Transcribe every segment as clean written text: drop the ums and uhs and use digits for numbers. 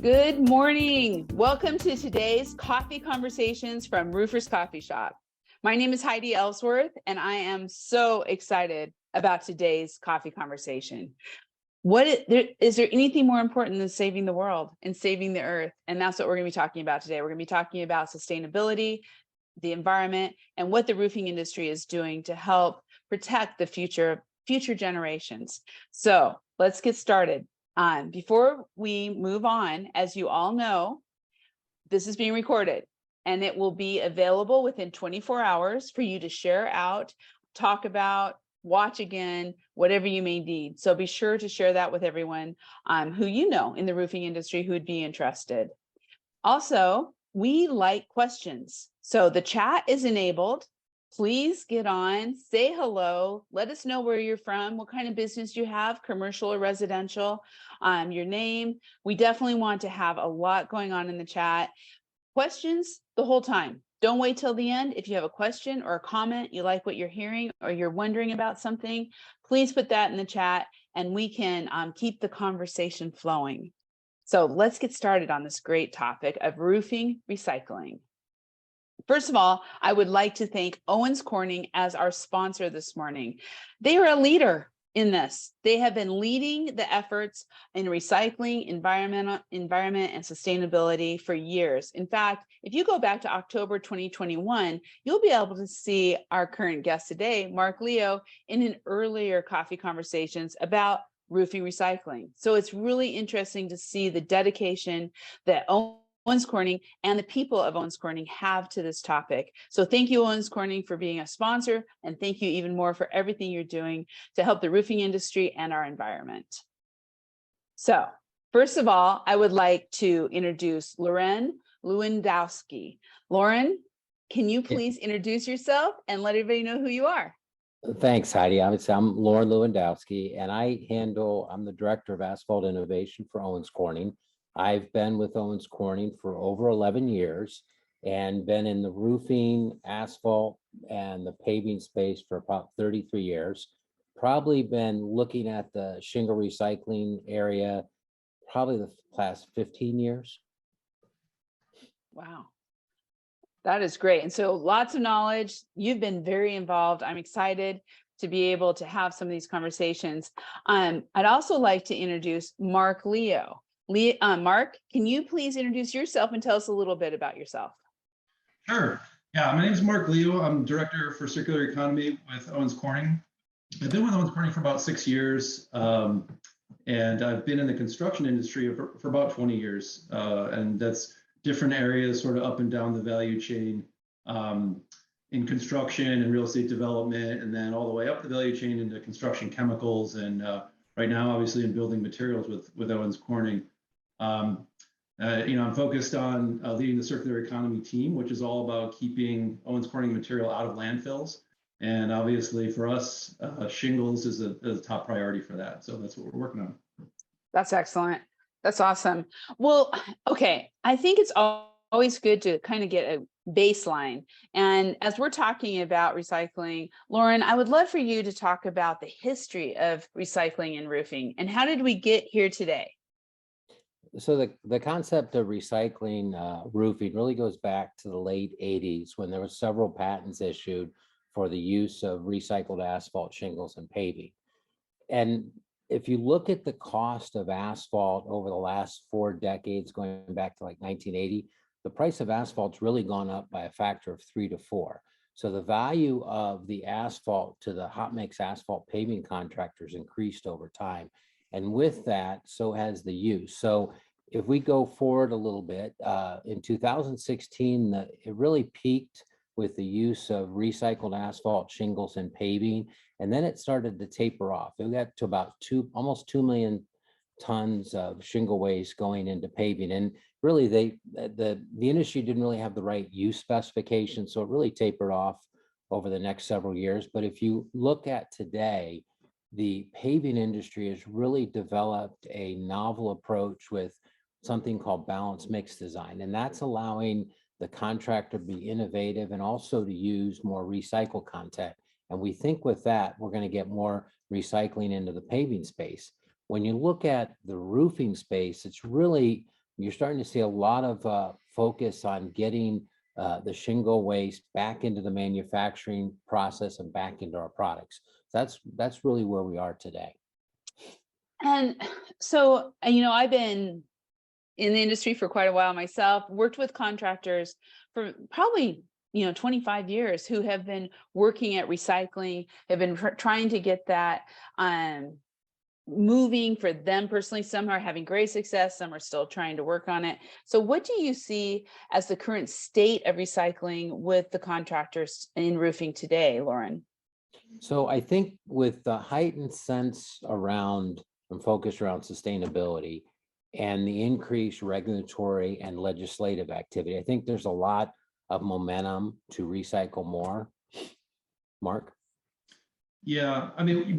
Good morning. Welcome to today's coffee conversations from Roofers Coffee Shop. My name is Heidi Ellsworth, and I am so excited about today's coffee conversation. Is there anything more important than saving the world and saving the earth? And that's what we're going to be talking about today. We're going to be talking about sustainability, the environment, and what the roofing industry is doing to help protect the future generations. So let's get started. Before we move on, as you all know, this is being recorded and it will be available within 24 hours for you to share out, talk about, watch again, whatever you may need. So be sure to share that with everyone who you know in the roofing industry who would be interested. Also, we like questions. So the chat is enabled. Please get on, say hello, let us know where you're from, what kind of business you have, commercial or residential, your name. We definitely want to have a lot going on in the chat. Questions the whole time. Don't wait till the end. If you have a question or a comment, you like what you're hearing, or you're wondering about something, please put that in the chat and we can keep the conversation flowing. So let's get started on this great topic of roofing recycling. First of all, I would like to thank Owens Corning as our sponsor this morning. They are a leader in this. They have been leading the efforts in recycling, environment, and sustainability for years. In fact, if you go back to October 2021, you'll be able to see our current guest today, Mark Leo, in an earlier coffee conversations about roofing recycling. So it's really interesting to see the dedication that Owens Corning and the people of Owens Corning have to this topic. So thank you, Owens Corning, for being a sponsor, and thank you even more for everything you're doing to help the roofing industry and our environment. So first of all, I would like to introduce Lauren Lewandowski. Lauren, can you please introduce yourself and let everybody know who you are? Thanks, Heidi. I'm Lauren Lewandowski, and I'm the Director of Asphalt Innovation for Owens Corning. I've been with Owens Corning for over 11 years and been in the roofing, asphalt, and the paving space for about 33 years. Probably been looking at the shingle recycling area probably the past 15 years. Wow. That is great. And so lots of knowledge. You've been very involved. I'm excited to be able to have some of these conversations. I'd also like to introduce Mark Leo. Mark, can you please introduce yourself and tell us a little bit about yourself? Sure. Yeah, my name is Mark Leo. I'm Director for Circular Economy with Owens Corning. I've been with Owens Corning for about 6 years, and I've been in the construction industry for about 20 years, and that's different areas sort of up and down the value chain in construction and real estate development, and then all the way up the value chain into construction chemicals, and right now, obviously, in building materials with Owens Corning. I'm focused on leading the circular economy team, which is all about keeping Owens Corning material out of landfills. And obviously, for us, shingles is a top priority for that. So that's what we're working on. That's excellent. That's awesome. Well, okay. I think it's always good to kind of get a baseline. And as we're talking about recycling, Lauren, I would love for you to talk about the history of recycling and roofing and how did we get here today? So the concept of recycling roofing really goes back to the late 80s when there were several patents issued for the use of recycled asphalt, shingles, and paving. And if you look at the cost of asphalt over the last 4 decades, going back to like 1980, the price of asphalt's really gone up by a factor of 3 to 4. So the value of the asphalt to the hot mix asphalt paving contractors increased over time. And with that, so has the use. So if we go forward a little bit, in 2016, it really peaked with the use of recycled asphalt, shingles, and paving. And then it started to taper off. It got to about almost 2 million tons of shingle waste going into paving. And really, the industry didn't really have the right use specification, so it really tapered off over the next several years. But if you look at today, the paving industry has really developed a novel approach with something called balanced mix design, and that's allowing the contractor to be innovative and also to use more recycled content. And we think with that, we're going to get more recycling into the paving space. When you look at the roofing space, it's really you're starting to see a lot of focus on getting the shingle waste back into the manufacturing process and back into our products. That's really where we are today. And so, I've been in the industry for quite a while myself, worked with contractors for probably 25 years who have been working at recycling, have been trying to get that moving for them personally. Some are having great success, some are still trying to work on it. So what do you see as the current state of recycling with the contractors in roofing today, Lauren? So I think with the heightened sense around and focus around sustainability and the increased regulatory and legislative activity, I think there's a lot of momentum to recycle more. Mark? Yeah, I mean,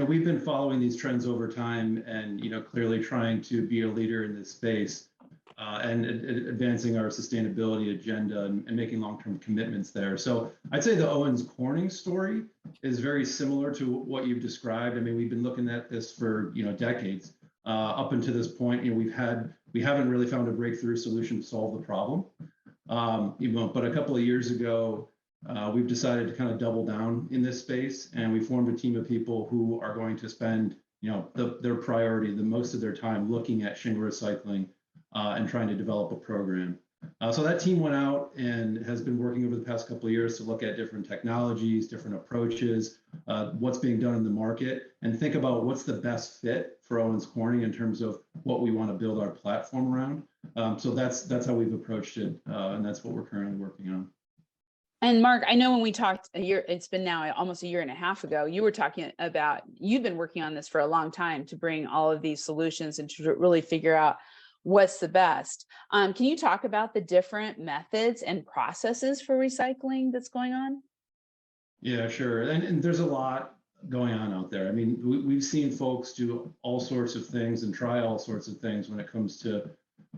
we've been following these trends over time, and clearly trying to be a leader in this space, and advancing our sustainability agenda and making long-term commitments there. So I'd say the Owens Corning story is very similar to what you've described. I mean, we've been looking at this for decades. Up until this point, we haven't really found a breakthrough solution to solve the problem. But a couple of years ago, we've decided to kind of double down in this space, and we formed a team of people who are going to spend, their priority, the most of their time looking at shingle recycling and trying to develop a program. So that team went out and has been working over the past couple of years to look at different technologies, different approaches, what's being done in the market, and think about what's the best fit for Owens Corning in terms of what we want to build our platform around. So that's how we've approached it, and that's what we're currently working on. And Mark, I know when we talked it's been now almost a year and a half ago, you were talking about, you've been working on this for a long time to bring all of these solutions and to really figure out what's the best. Can you talk about the different methods and processes for recycling that's going on? Yeah, sure. And there's a lot going on out there. I mean, we've seen folks do all sorts of things and try all sorts of things when it comes to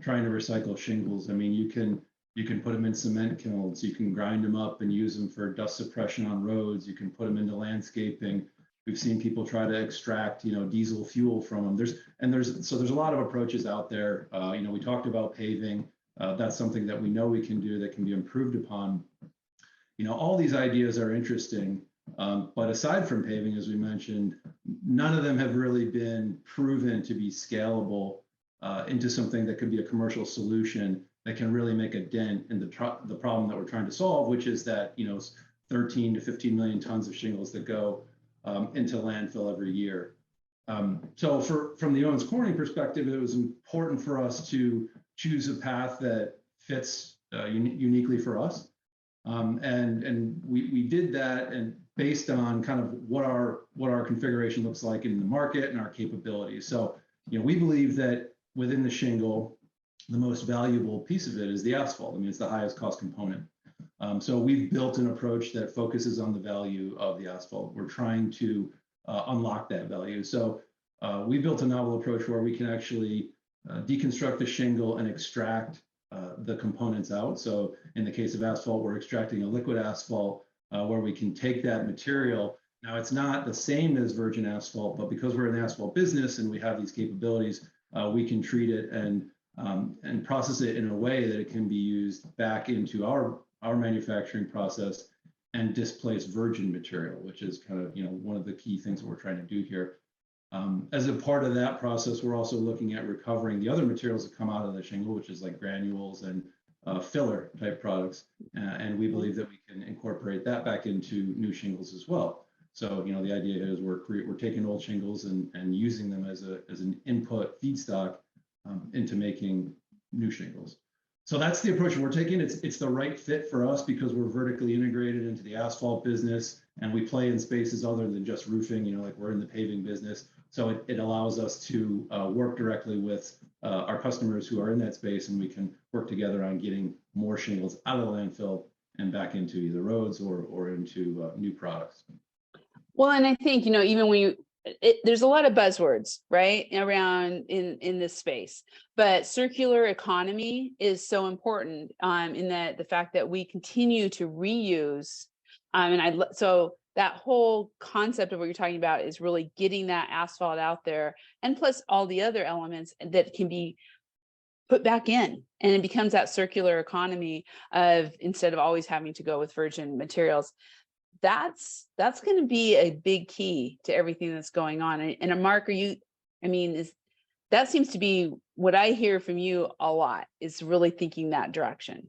trying to recycle shingles. I mean, you can put them in cement kilns, you can grind them up and use them for dust suppression on roads, you can put them into landscaping. We've seen people try to extract, diesel fuel from them. There's a lot of approaches out there. We talked about paving. That's something that we know we can do that can be improved upon. All these ideas are interesting, but aside from paving, as we mentioned, none of them have really been proven to be scalable into something that could be a commercial solution that can really make a dent in the problem that we're trying to solve, which is that 13 to 15 million tons of shingles that go into landfill every year. So from the Owens Corning perspective, it was important for us to choose a path that fits uniquely for us. And we did that, and based on kind of what our configuration looks like in the market and our capabilities. So, we believe that within the shingle, the most valuable piece of it is the asphalt. I mean, it's the highest cost component. So we've built an approach that focuses on the value of the asphalt. We're trying to unlock that value. So we built a novel approach where we can actually deconstruct the shingle and extract the components out. So in the case of asphalt, we're extracting a liquid asphalt where we can take that material. Now, it's not the same as virgin asphalt, but because we're in the asphalt business and we have these capabilities, we can treat it and process it in a way that it can be used back into our manufacturing process and displace virgin material, which is kind of one of the key things that we're trying to do here. As a part of that process, we're also looking at recovering the other materials that come out of the shingle, which is like granules and filler type products, and we believe that we can incorporate that back into new shingles as well. So the idea is we're taking old shingles and using them as an input feedstock into making new shingles. So that's the approach we're taking. It's the right fit for us because we're vertically integrated into the asphalt business, and we play in spaces other than just roofing. Like we're in the paving business. So it allows us to work directly with our customers who are in that space, and we can work together on getting more shingles out of the landfill and back into either roads or into new products. Well, and I think, even when there's a lot of buzzwords, right, around in this space, but circular economy is so important in that the fact that we continue to reuse. So that whole concept of what you're talking about is really getting that asphalt out there, and plus all the other elements that can be put back in, and it becomes that circular economy of, instead of always having to go with virgin materials. That's going to be a big key to everything that's going on. And Mark, that seems to be what I hear from you a lot, is really thinking that direction.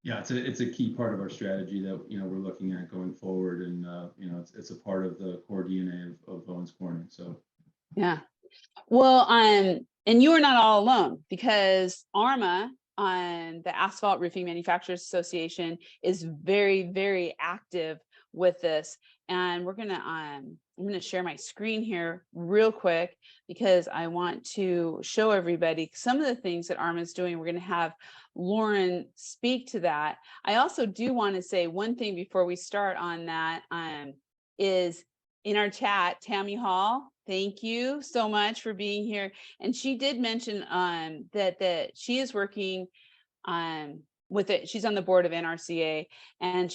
Yeah, it's a key part of our strategy that we're looking at going forward, and it's a part of the core DNA of Owens Corning. So yeah, well, and you are not all alone, because ARMA, on the Asphalt Roofing Manufacturers Association, is very, very active with this. And I'm gonna share my screen here real quick, because I want to show everybody some of the things that ARMA is doing. We're gonna have Lauren speak to that. I also do want to say one thing before we start on that, is in our chat, Tammy Hall, thank you so much for being here. And she did mention that she is working with it. She's on the board of NRCA, and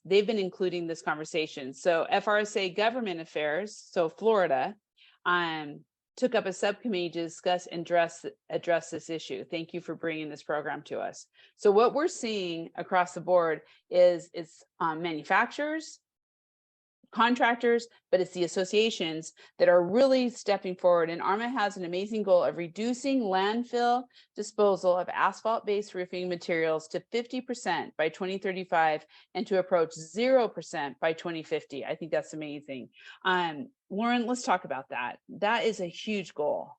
they've been including this conversation. So FRSA Government Affairs, so Florida, took up a subcommittee to discuss and address this issue. Thank you for bringing this program to us. So what we're seeing across the board is it's manufacturers, contractors, but it's the associations that are really stepping forward. And ARMA has an amazing goal of reducing landfill disposal of asphalt-based roofing materials to 50% by 2035 and to approach 0% by 2050. I think that's amazing. Lauren, let's talk about that. That is a huge goal.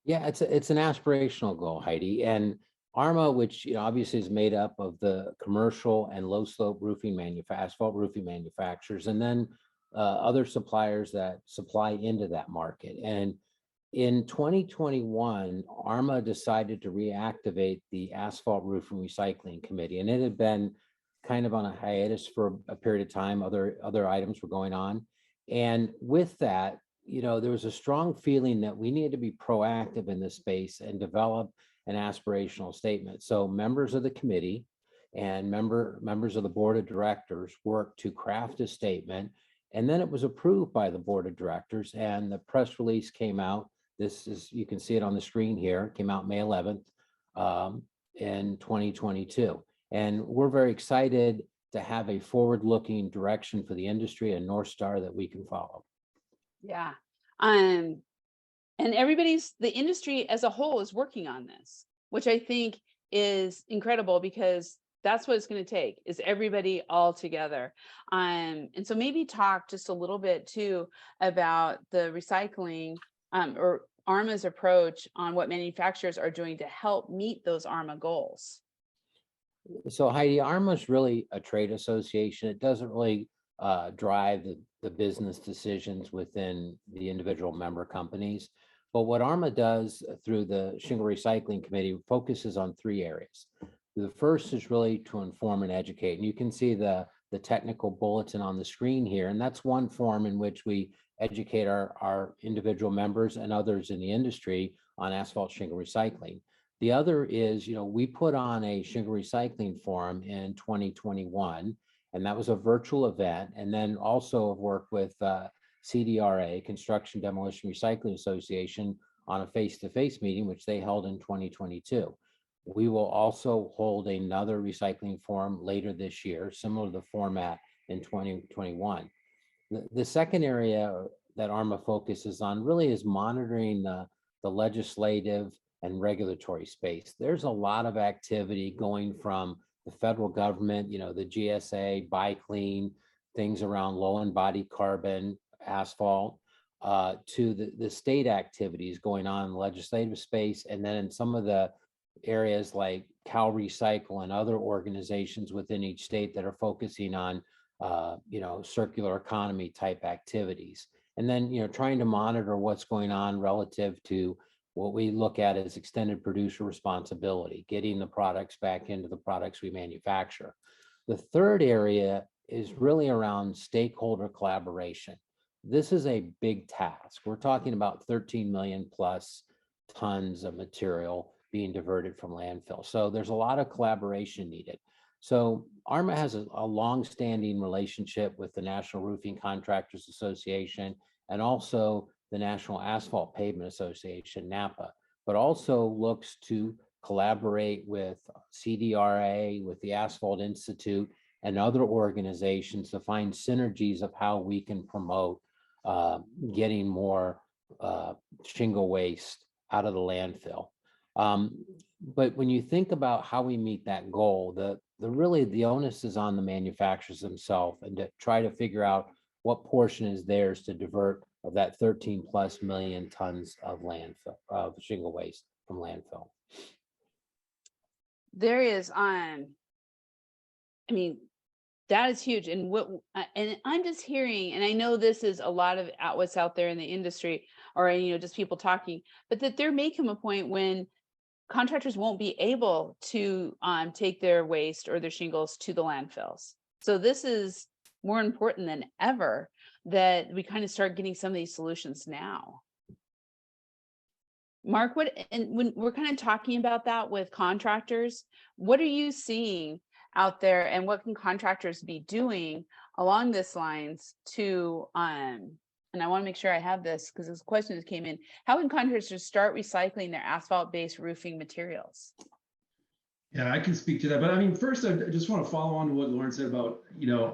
Yeah, it's an aspirational goal, Heidi. And ARMA, which obviously is made up of the commercial and low slope roofing asphalt roofing manufacturers, and then other suppliers that supply into that market. And in 2021, ARMA decided to reactivate the Asphalt Roofing Recycling Committee, and it had been kind of on a hiatus for a period of time. Other items were going on, and with that, there was a strong feeling that we needed to be proactive in this space and develop an aspirational statement. So members of the committee and members of the board of directors worked to craft a statement, and then it was approved by the board of directors, and the press release came out. You can see it on the screen here. It came out May 11th in 2022. And we're very excited to have a forward-looking direction for the industry, a North Star that we can follow. Yeah. And the industry as a whole is working on this, which I think is incredible, because that's what it's going to take, is everybody all together. And so maybe talk just a little bit too about the recycling or ARMA's approach on what manufacturers are doing to help meet those ARMA goals. So Heidi, ARMA is really a trade association. It doesn't really drive the business decisions within the individual member companies. But what ARMA does through the Shingle Recycling Committee focuses on 3 areas. The first is really to inform and educate. And you can see the technical bulletin on the screen here. And that's one form in which we educate our individual members and others in the industry on asphalt shingle recycling. The other is, we put on a shingle recycling forum in 2021, and that was a virtual event. And then also have worked with CDRA, Construction Demolition Recycling Association, on a face-to-face meeting, which they held in 2022. We will also hold another recycling forum later this year, similar to the format in 2021. The second area that ARMA focuses on really is monitoring the legislative and regulatory space. There's a lot of activity going from the federal government, the GSA, Buy Clean, things around low embodied carbon, asphalt, to the state activities going on in the legislative space. And then in some of the areas like Cal Recycle and other organizations within each state that are focusing on, circular economy type activities. And then, trying to monitor what's going on relative to what we look at as extended producer responsibility, getting the products back into the products we manufacture. The third area is really around stakeholder collaboration. This is a big task. We're talking about 13 million plus tons of material being diverted from landfill. So there's a lot of collaboration needed. So ARMA has a long-standing relationship with the National Roofing Contractors Association and also the National Asphalt Pavement Association, NAPA. but also looks to collaborate with CDRA, with the Asphalt Institute, and other organizations to find synergies of how we can promote getting more shingle waste out of the landfill. But when you think about how we meet that goal, really the onus is on the manufacturers themselves, and to try to figure out what portion is theirs to divert of that 13+ million tons of landfill of shingle waste from landfill. There is I mean, that is huge. And and I'm just hearing, and I know this is a lot of what's out there in the industry, or just people talking, but that there may come a point when contractors won't be able to take their waste or their shingles to the landfills. So this is more important than ever that we kind of start getting some of these solutions now. Mark, when we're kind of talking about that with contractors, what are you seeing out there, and what can contractors be doing along this lines to and I want to make sure I have this because this question just came in. How can contractors start recycling their asphalt-based roofing materials? Yeah, I can speak to that. But I mean, first, I just want to follow on to what Lauren said about,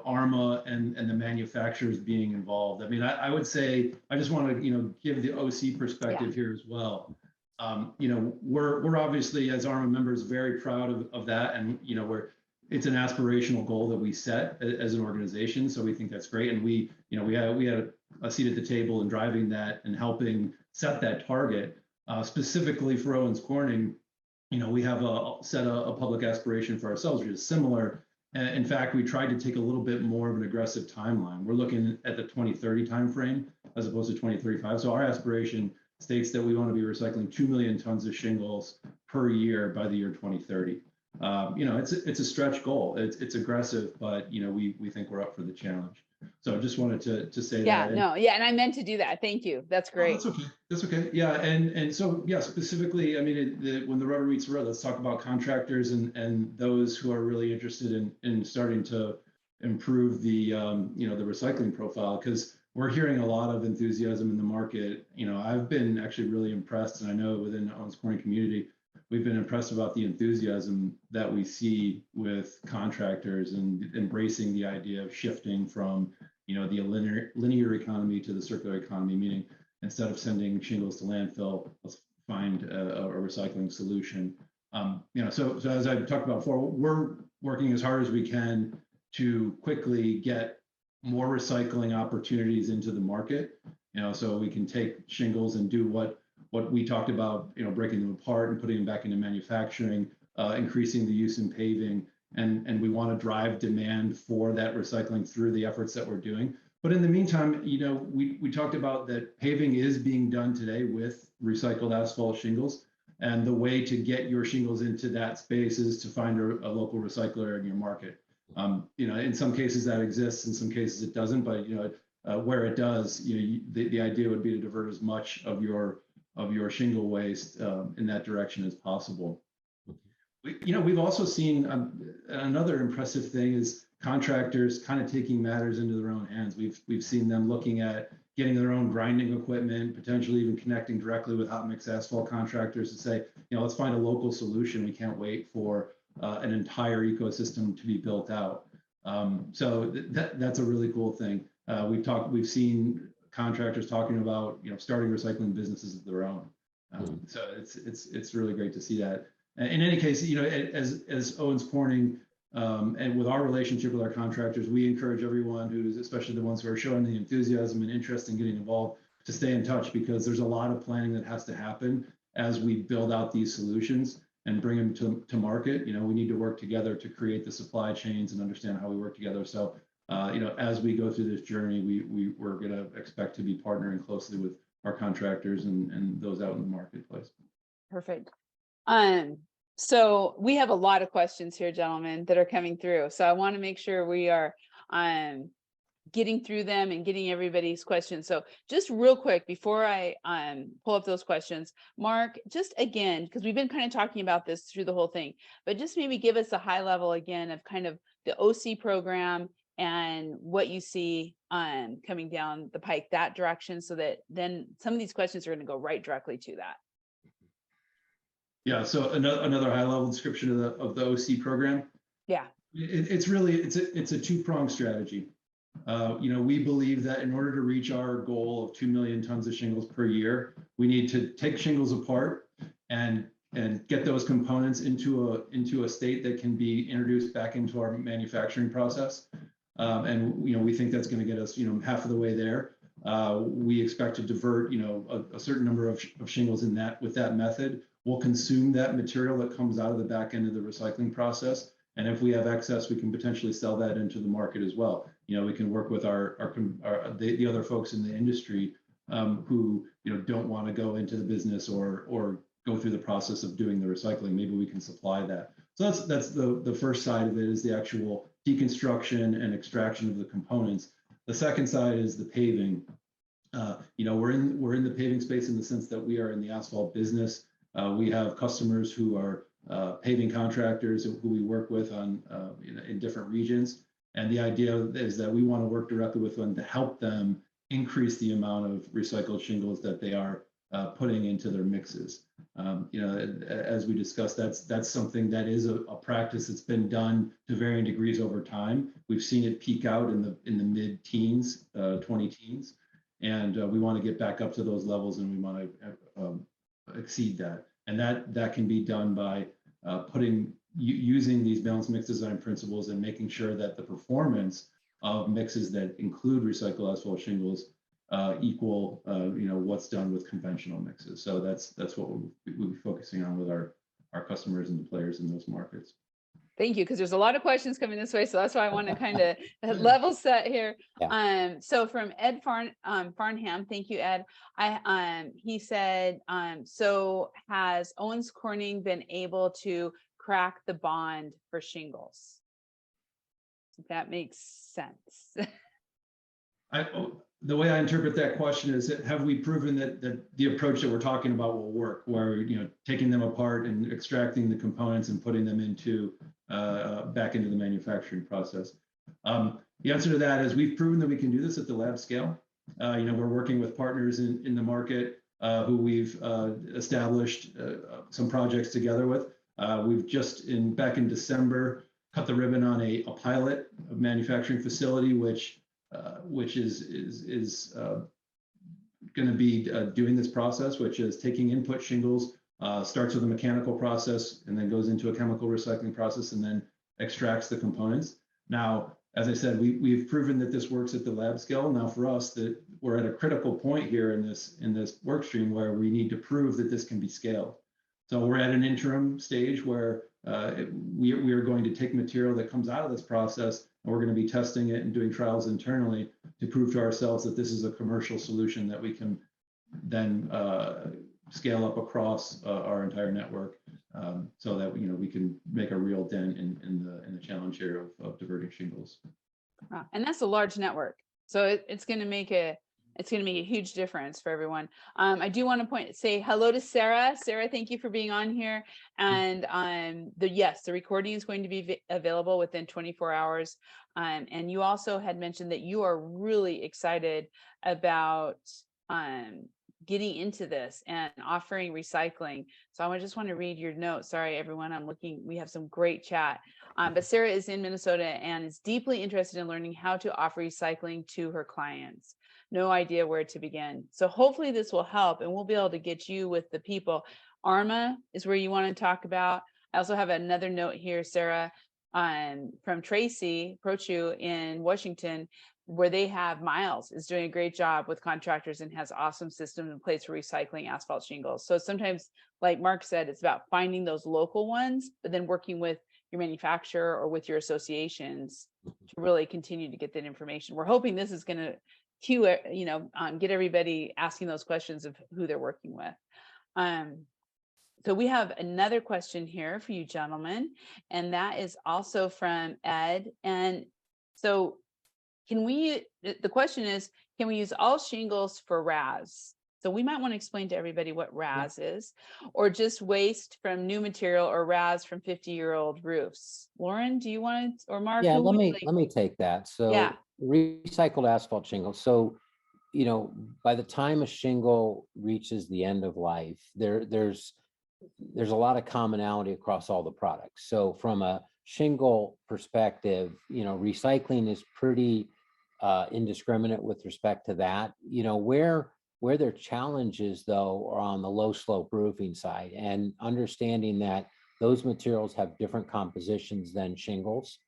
ARMA and the manufacturers being involved. I mean, I would say, I just want to, give the OC perspective here as well. We're obviously, as ARMA members, very proud of that. And, it's an aspirational goal that we set as an organization. So we think that's great. And we had a seat at the table in driving that and helping set that target. Specifically for Owens Corning, we have set a public aspiration for ourselves, which is similar. In fact, we tried to take a little bit more of an aggressive timeline. We're looking at the 2030 timeframe as opposed to 2035. So our aspiration states that we want to be recycling 2 million tons of shingles per year by the year 2030. It's a stretch goal. It's aggressive, but we think we're up for the challenge. So I just wanted to say that. And I meant to do that. Thank you. That's great. Oh, that's okay. Yeah, and so specifically, I mean, when the rubber meets the road, let's talk about contractors and those who are really interested in starting to improve the the recycling profile, because we're hearing a lot of enthusiasm in the market. I've been actually really impressed, and I know within the Owens Corning community, we've been impressed about the enthusiasm that we see with contractors and embracing the idea of shifting from, the linear economy to the circular economy, meaning instead of sending shingles to landfill, let's find a recycling solution. So as I've talked about before, we're working as hard as we can to quickly get more recycling opportunities into the market, so we can take shingles and do what we talked about, breaking them apart and putting them back into manufacturing, increasing the use in paving, and we want to drive demand for that recycling through the efforts that we're doing. But in the meantime, we talked about that paving is being done today with recycled asphalt shingles, and the way to get your shingles into that space is to find a local recycler in your market. In some cases that exists, in some cases it doesn't, but where it does, the idea would be to divert as much of your shingle waste in that direction as possible. We've also seen another impressive thing is contractors kind of taking matters into their own hands. We've seen them looking at getting their own grinding equipment, potentially even connecting directly with hot mix asphalt contractors to say, let's find a local solution. We can't wait for an entire ecosystem to be built out. So that's a really cool thing. We've seen contractors talking about starting recycling businesses of their own. So it's really great to see that. In any case, as Owens Corning, and with our relationship with our contractors, we encourage everyone who's, especially the ones who are showing the enthusiasm and interest in getting involved, to stay in touch, because there's a lot of planning that has to happen as we build out these solutions and bring them to market. We need to work together to create the supply chains and understand how we work together. So as we go through this journey, we're going to expect to be partnering closely with our contractors and those out in the marketplace. Perfect. So we have a lot of questions here, gentlemen, that are coming through. So I want to make sure we are getting through them and getting everybody's questions. So just real quick, before I pull up those questions, Mark, just again, because we've been kind of talking about this through the whole thing, but just maybe give us a high level again of kind of the OC program and what you see coming down the pike that direction, so that then some of these questions are going to go right directly to that. Yeah, so another high level description of the OC program. Yeah. It's really it's a two-pronged strategy. We believe that in order to reach our goal of 2 million tons of shingles per year, we need to take shingles apart and get those components into a state that can be introduced back into our manufacturing process. We think that's going to get us half of the way there. We expect to divert a certain number of shingles with that method. We'll consume that material that comes out of the back end of the recycling process. And if we have excess, we can potentially sell that into the market as well. We can work with the other folks in the industry who don't want to go into the business or go through the process of doing the recycling. Maybe we can supply that. So that's the first side of it, is the actual deconstruction and extraction of the components. The second side is the paving. We're in the paving space in the sense that we are in the asphalt business. We have customers who are paving contractors who we work with in different regions. And the idea is that we want to work directly with them to help them increase the amount of recycled shingles that they are putting into their mixes. As we discussed, that's something that is a practice that's been done to varying degrees over time. We've seen it peak out in the mid-teens, 20 teens, and we want to get back up to those levels, and we want to exceed that. And that can be done by using these balanced mix design principles and making sure that the performance of mixes that include recycled asphalt shingles equal what's done with conventional mixes. So that's what we'll be focusing on with our customers and the players in those markets. Thank you, because there's a lot of questions coming this way, so that's why I want to kind of level set here. Yeah. So from Ed Farnham, thank you, Ed. He said, so has Owens Corning been able to crack the bond for shingles? If that makes sense. The way I interpret that question is, have we proven that the approach that we're talking about will work, where taking them apart and extracting the components and putting them back into the manufacturing process? The answer to that is we've proven that we can do this at the lab scale. We're working with partners in the market who we've established some projects together with. We've just back in December cut the ribbon on a pilot manufacturing facility, which is going to be doing this process, which is taking input shingles, starts with a mechanical process, and then goes into a chemical recycling process, and then extracts the components. Now, as I said, we've proven that this works at the lab scale. Now, for us, that we're at a critical point here in this work stream where we need to prove that this can be scaled. So we're at an interim stage where we are going to take material that comes out of this process, and we're going to be testing it and doing trials internally to prove to ourselves that this is a commercial solution that we can then scale up across our entire network, so that we can make a real dent in the challenge here of diverting shingles. Wow. And that's a large network, so it's going to make a huge difference for everyone. I do want to say hello to Sarah. Sarah, thank you for being on here. And the recording is going to be available within 24 hours. And you also had mentioned that you are really excited about getting into this and offering recycling. So I just want to read your note. Sorry, everyone. I'm looking. We have some great chat. But Sarah is in Minnesota and is deeply interested in learning how to offer recycling to her clients. No idea where to begin. So hopefully this will help, and we'll be able to get you with the people. ARMA is where you want to talk about. I also have another note here, Sarah, from Tracy Prochu in Washington, where they have Miles is doing a great job with contractors and has awesome systems in place for recycling asphalt shingles. So sometimes, like Mark said, it's about finding those local ones, but then working with your manufacturer or with your associations to really continue to get that information. We're hoping this is going to get everybody asking those questions of who they're working with. So we have another question here for you gentlemen, and that is also from Ed. And so the question is, can we use all shingles for RAS? So we might want to explain to everybody what RAS is, or just waste from new material, or RAS from 50-year-old roofs. Lauren, do you want to, or Mark? Yeah, let me take that. So yeah. Recycled asphalt shingles. So, by the time a shingle reaches the end of life, there's there's a lot of commonality across all the products. So from a shingle perspective, recycling is pretty indiscriminate with respect to that. Where their challenges though are on the low slope roofing side, and understanding that those materials have different compositions than shingles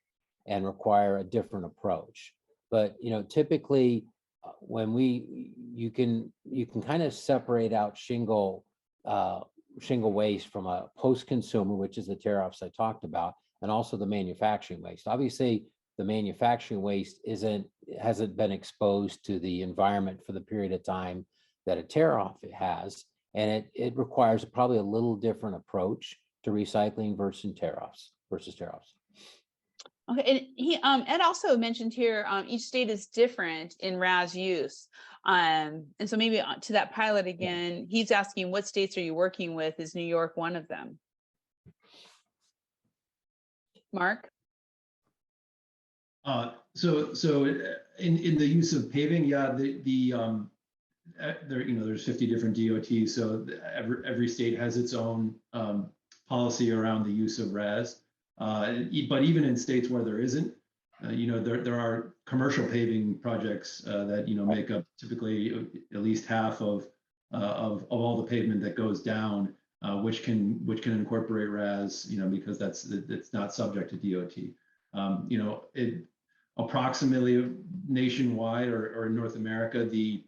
and require a different approach. But typically when you can kind of separate out shingle waste from a post-consumer, which is the tear-offs I talked about, and also the manufacturing waste. Obviously, the manufacturing waste hasn't been exposed to the environment for the period of time that a tear-off has, and it requires probably a little different approach to recycling versus tear-offs. Okay, and Ed also mentioned here, each state is different in RAS use. And so maybe to that pilot again, he's asking what states are you working with? Is New York one of them? Mark? So in the use of paving, yeah, there's 50 different DOTs, so every state has its own policy around the use of RAS. But even in states where there isn't, there are commercial paving projects that make up typically at least half of all the pavement that goes down, which can incorporate RAS, because it's not subject to DOT. Approximately nationwide or in North America, the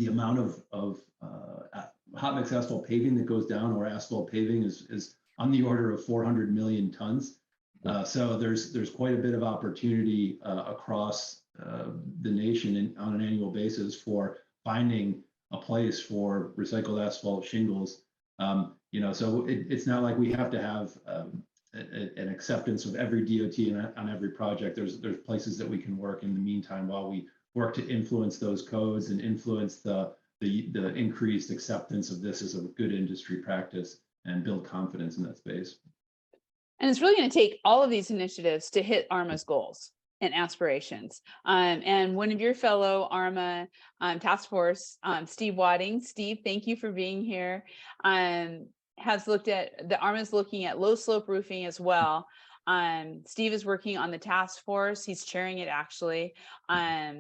amount of hot mix asphalt paving that goes down, or asphalt paving, is on the order of 400 million tons. So there's quite a bit of opportunity across the nation on an annual basis for finding a place for recycled asphalt shingles. So it's not like we have to have an acceptance of every DOT on every project. There's places that we can work in the meantime while we work to influence those codes and influence the increased acceptance of this as a good industry practice and build confidence in that space. And it's really going to take all of these initiatives to hit ARMA's goals and aspirations. And one of your fellow ARMA task force, Steve Wadding. Steve, thank you for being here. Has looked at the ARMA's looking at low slope roofing as well. Steve is working on the task force. He's chairing it actually.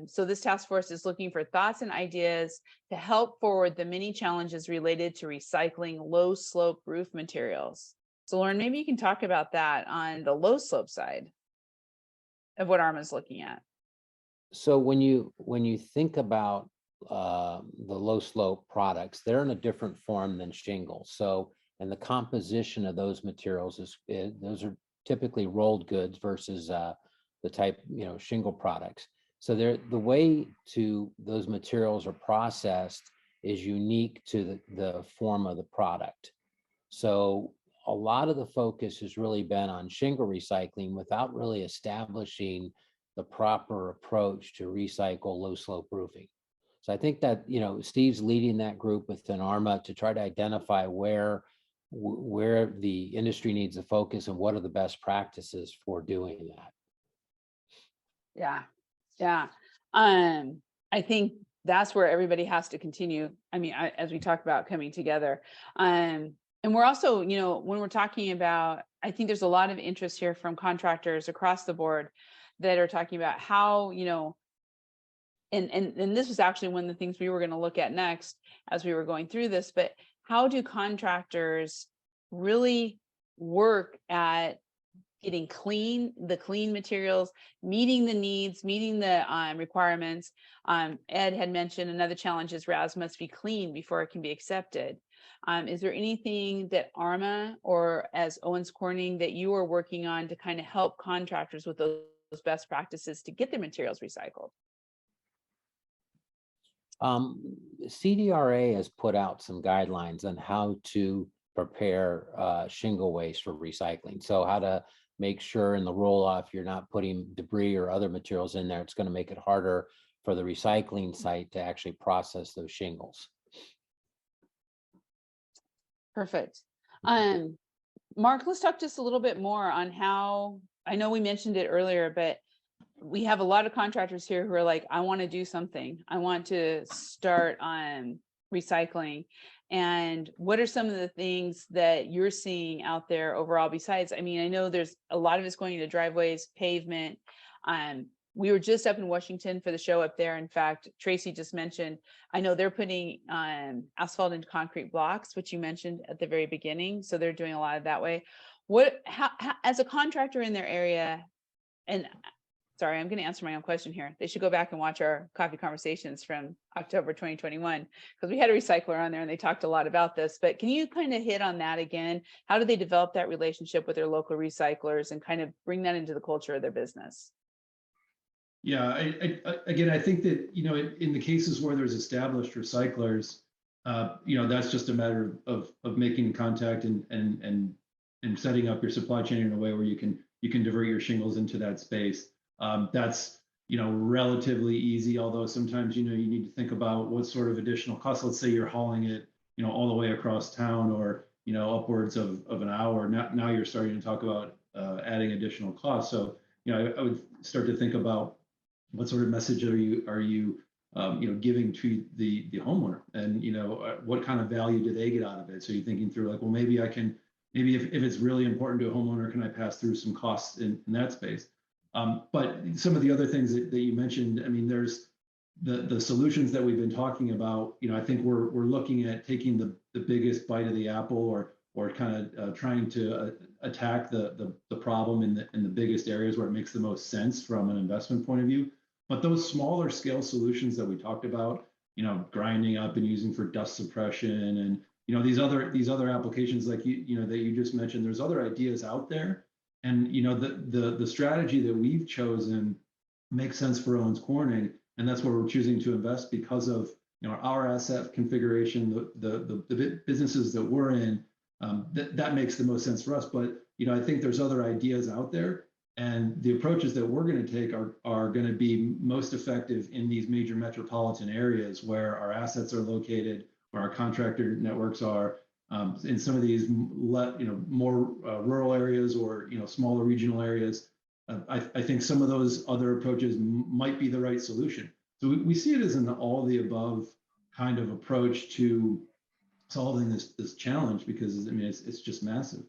So this task force is looking for thoughts and ideas to help forward the many challenges related to recycling low slope roof materials. So Lauren, maybe you can talk about that on the low slope side of what ARMA is looking at. So when you think about the low slope products, they're in a different form than shingles. So, and the composition of those materials those are typically rolled goods versus the type shingle products. So the way those materials are processed is unique to the form of the product. So a lot of the focus has really been on shingle recycling without really establishing the proper approach to recycle low slope roofing. So I think that Steve's leading that group within ARMA to try to identify where the industry needs to focus and what are the best practices for doing that. Yeah. I think that's where everybody has to continue. I mean, as we talk about coming together, and we're also, when we're talking about, I think there's a lot of interest here from contractors across the board that are talking about how, and this was actually one of the things we were going to look at next as we were going through this, but how do contractors really work at getting the clean materials, meeting the needs, meeting the requirements? Ed had mentioned another challenge is RAS must be clean before it can be accepted. Is there anything that ARMA or as Owens Corning that you are working on to kind of help contractors with those best practices to get their materials recycled? CDRA has put out some guidelines on how to prepare shingle waste for recycling. So how to make sure in the roll-off you're not putting debris or other materials in there. It's going to make it harder for the recycling site to actually process those shingles. Perfect. Mark, let's talk just a little bit more on how, I know we mentioned it earlier, but we have a lot of contractors here who are like, I want to do something. I want to start recycling, and what are some of the things that you're seeing out there overall? Besides, I mean, I know there's a lot of it's going into driveways, pavement. We were just up in Washington for the show up there. In fact, Tracy just mentioned, I know they're putting asphalt into concrete blocks, which you mentioned at the very beginning. So they're doing a lot of that way. How as a contractor in their area, and sorry, I'm going to answer my own question here. They should go back and watch our coffee conversations from October 2021, because we had a recycler on there and they talked a lot about this. But can you kind of hit on that again? How do they develop that relationship with their local recyclers and kind of bring that into the culture of their business? Yeah, again, I think that, in the cases where there's established recyclers, that's just a matter of making contact and setting up your supply chain in a way where you can divert your shingles into that space. That's, relatively easy, although sometimes, you need to think about what sort of additional costs. Let's say you're hauling it, all the way across town, or, upwards of an hour. Now you're starting to talk about adding additional costs. So, I would start to think about what sort of message are you giving to the homeowner, and what kind of value do they get out of it? So you're thinking through, like, well, maybe if it's really important to a homeowner, can I pass through some costs in that space? But some of the other things that you mentioned, I mean, there's the solutions that we've been talking about. I think we're looking at taking the biggest bite of the apple, or kind of trying to attack the problem in the biggest areas where it makes the most sense from an investment point of view. But those smaller scale solutions that we talked about, grinding up and using for dust suppression, and these other applications like that you just mentioned, there's other ideas out there. And the strategy that we've chosen makes sense for Owens Corning, and that's where we're choosing to invest because of our asset configuration, the businesses that we're in. That makes the most sense for us. But I think there's other ideas out there, and the approaches that we're going to take are going to be most effective in these major metropolitan areas where our assets are located, where our contractor networks are. In some of these more rural areas, or smaller regional areas, I think some of those other approaches might be the right solution. So we see it as an all the above kind of approach to solving this challenge, because I mean it's just massive.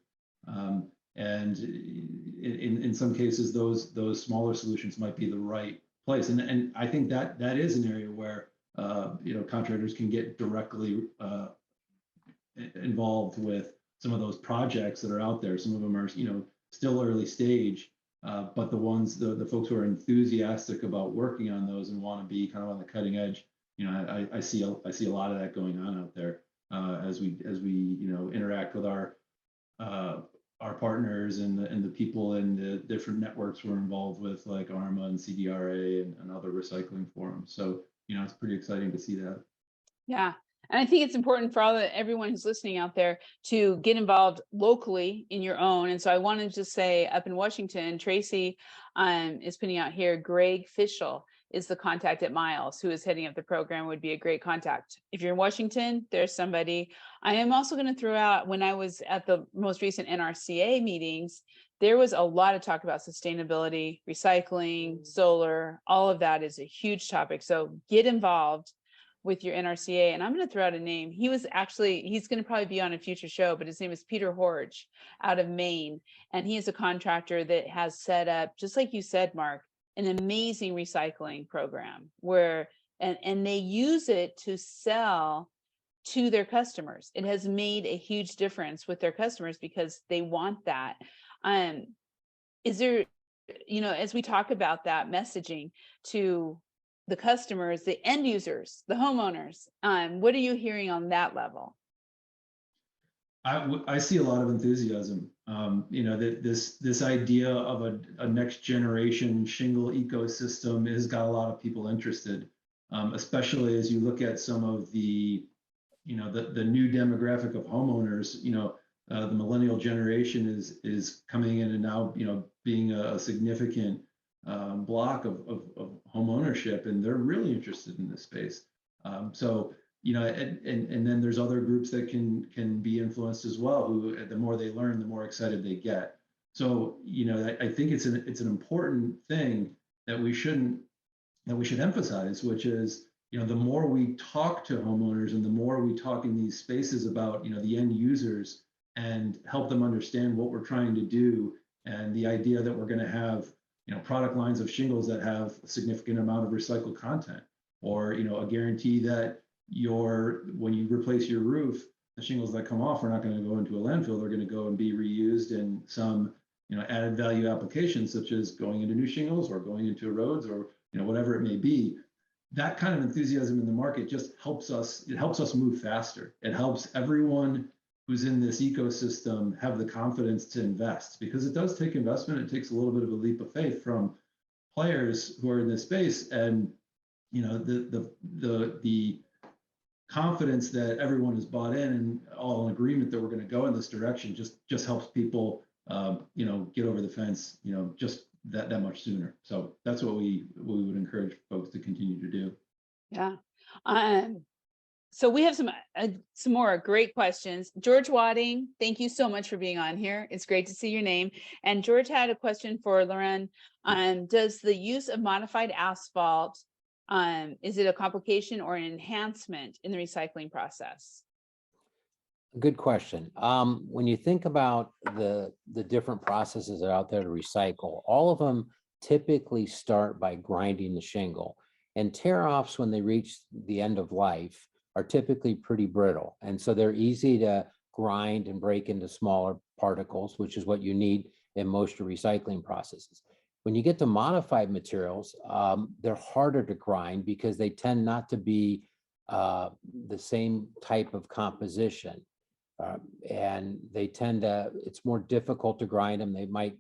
And in some cases, those smaller solutions might be the right place. And I think that is an area where contractors can get directly involved with some of those projects that are out there. Some of them are still early stage, but the folks who are enthusiastic about working on those and want to be kind of on the cutting edge, I see a lot of that going on out there as we interact with our partners and the people in the different networks we're involved with, like ARMA and CDRA and other recycling forums. So it's pretty exciting to see that. Yeah. And I think it's important for everyone who's listening out there to get involved locally in your own. And so I wanted to just say, up in Washington, Tracy is putting out here, Greg Fischel is the contact at Miles, who is heading up the program, would be a great contact. If you're in Washington, there's somebody. I am also going to throw out, when I was at the most recent NRCA meetings, there was a lot of talk about sustainability, recycling, solar, all of that is a huge topic. So get involved with your NRCA. And I'm going to throw out a name. He's going to probably be on a future show, but his name is Peter Horge out of Maine. And he is a contractor that has set up, just like you said, Mark, an amazing recycling program where, and they use it to sell to their customers. It has made a huge difference with their customers because they want that. Is there, as we talk about that messaging to the customers, the end users, the homeowners, what are you hearing on that level? I see a lot of enthusiasm. That this idea of a next generation shingle ecosystem has got a lot of people interested, especially as you look at some of the new demographic of homeowners. The millennial generation is coming in and now being a significant block of home ownership, and they're really interested in this space. So and then there's other groups that can be influenced as well, who the more they learn, the more excited they get. So I think it's an important thing that we should emphasize, which is the more we talk to homeowners and the more we talk in these spaces about, the end users and help them understand what we're trying to do and the idea that we're going to have, product lines of shingles that have a significant amount of recycled content, or, a guarantee that when you replace your roof, the shingles that come off are not going to go into a landfill. They're going to go and be reused in some, added value applications, such as going into new shingles or going into roads or, whatever it may be. That kind of enthusiasm in the market just helps us. It helps us move faster. It helps everyone who's in this ecosystem have the confidence to invest, because it does take investment. It takes a little bit of a leap of faith from players who are in this space, and the confidence that everyone is bought in and all in agreement that we're going to go in this direction just helps people get over the fence just that much sooner. So that's what we would encourage folks to continue to do. Yeah. So we have some more great questions. George Wadding, thank you so much for being on here. It's great to see your name. And George had a question for Lauren. Does the use of modified asphalt, is it a complication or an enhancement in the recycling process? Good question. When you think about the different processes that are out there to recycle, all of them typically start by grinding the shingle. And tear-offs, when they reach the end of life, are typically pretty brittle. And so they're easy to grind and break into smaller particles, which is what you need in most recycling processes. When you get to modified materials, they're harder to grind because they tend not to be the same type of composition. And they tend to, it's more difficult to grind them. They might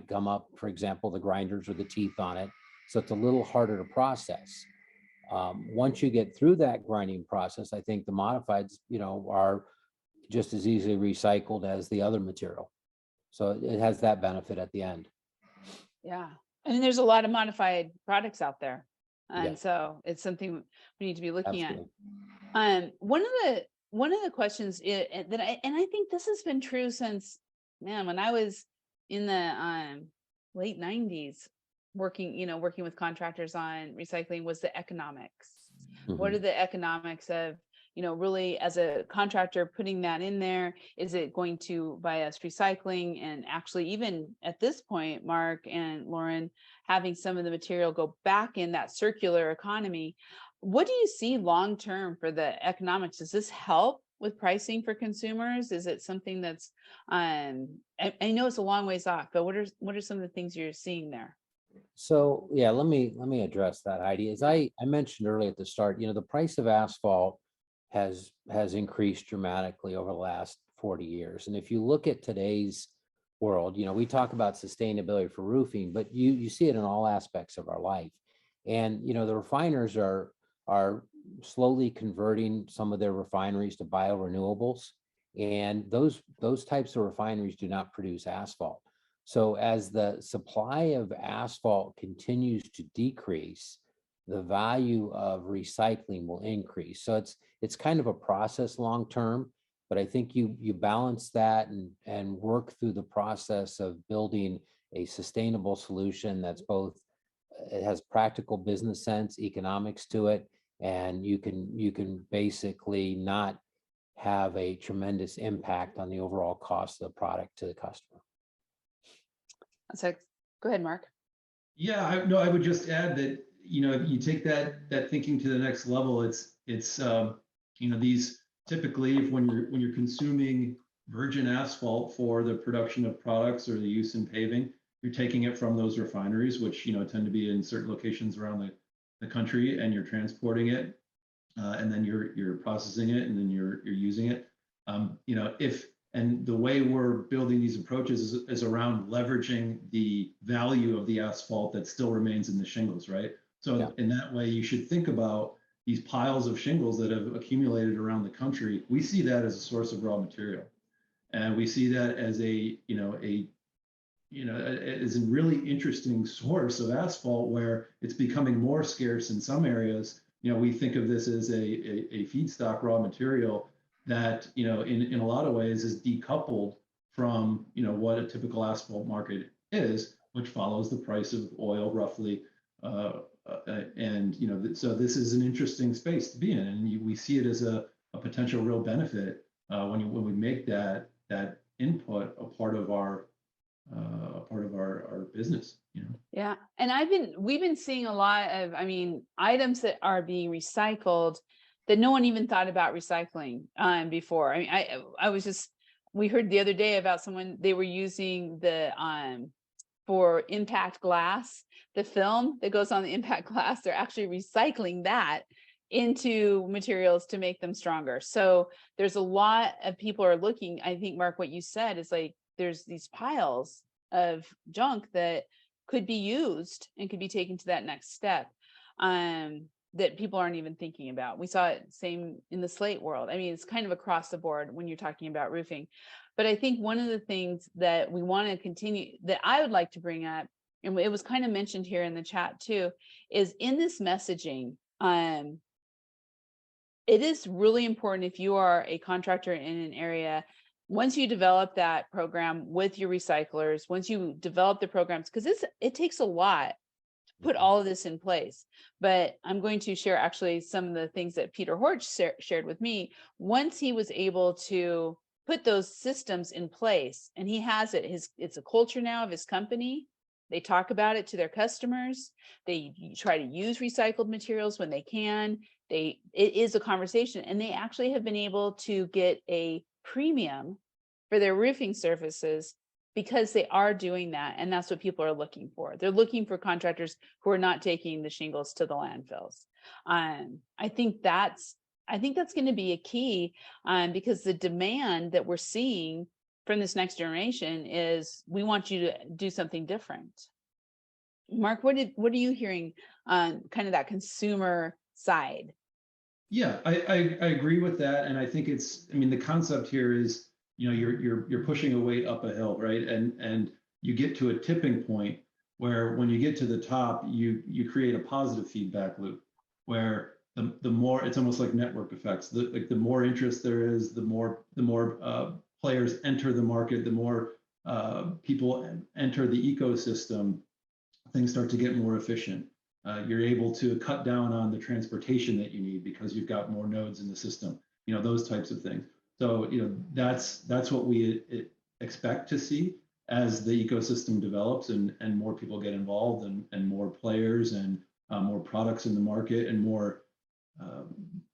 gum up, for example, the grinders or the teeth on it. So it's a little harder to process. Once you get through that grinding process, I think the modifieds, are just as easily recycled as the other material. So it has that benefit at the end. Yeah. I mean, there's a lot of modified products out there. And Yeah. so it's something we need to be looking Absolutely. at. One of the questions that I think this has been true since, man, when I was in the late 90s working with contractors on recycling, was the economics. What are the economics of, really as a contractor putting that in there? Is it going to buy us recycling? And actually, even at this point, Mark and Lauren, having some of the material go back in that circular economy. What do you see long term for the economics? Does this help with pricing for consumers? Is it something that's I know it's a long ways off, but what are some of the things you're seeing there? So yeah, let me address that, Heidi. As I mentioned earlier at the start, the price of asphalt has increased dramatically over the last 40 years. And if you look at today's world, we talk about sustainability for roofing, but you see it in all aspects of our life. And the refiners are slowly converting some of their refineries to biorenewables, and those types of refineries do not produce asphalt. So as the supply of asphalt continues to decrease, the value of recycling will increase. So it's kind of a process long term, but I think you balance that and work through the process of building a sustainable solution that's both, it has practical business sense, economics to it, and you can basically not have a tremendous impact on the overall cost of the product to the customer. So go ahead, Mark. Yeah, I would just add that, if you take that thinking to the next level, it's these typically, when you're consuming virgin asphalt for the production of products or the use in paving, you're taking it from those refineries, which tend to be in certain locations around the country, and you're transporting it, and then you're processing it, and then you're using it. And the way we're building these approaches is around leveraging the value of the asphalt that still remains in the shingles, right? So in that way, you should think about these piles of shingles that have accumulated around the country. We see that as a source of raw material, and we see that as is a really interesting source of asphalt where it's becoming more scarce in some areas. We think of this as a feedstock raw material that, in a lot of ways is decoupled from, what a typical asphalt market is, which follows the price of oil roughly and so this is an interesting space to be in, and we see it as a potential real benefit when we make that input a part of our business. Yeah, and we've been seeing a lot of, items that are being recycled that no one even thought about recycling before. We heard the other day about someone, they were using the for impact glass, the film that goes on the impact glass, they're actually recycling that into materials to make them stronger. So there's a lot of people are looking. I think, Mark, what you said is like, there's these piles of junk that could be used and could be taken to that next step that people aren't even thinking about. We saw it same in the slate world. It's kind of across the board when you're talking about roofing. But I think one of the things that we want to continue, that I would like to bring up, and it was kind of mentioned here in the chat too, is in this messaging, it is really important if you are a contractor in an area, once you develop that program with your recyclers, once you develop the programs, because it takes a lot to put all of this in place. But I'm going to share actually some of the things that Peter Horch shared with me. Once he was able to put those systems in place, and he has it's a culture now of his company. They talk about it to their customers. They try to use recycled materials when they can. It is a conversation, and they actually have been able to get a premium for their roofing services because they are doing that. And that's what people are looking for. They're looking for contractors who are not taking the shingles to the landfills. I think that's going to be a key because the demand that we're seeing from this next generation is, we want you to do something different. Mark, what are you hearing on kind of that consumer side? Yeah, I agree with that, and I think the concept here is, you're pushing a weight up a hill, right? And you get to a tipping point where when you get to the top, you create a positive feedback loop where the more, it's almost like network effects. The more interest there is, the more players enter the market, the more people enter the ecosystem, things start to get more efficient. You're able to cut down on the transportation that you need because you've got more nodes in the system, those types of things. So, that's what we expect to see as the ecosystem develops and more people get involved and more players and more products in the market and more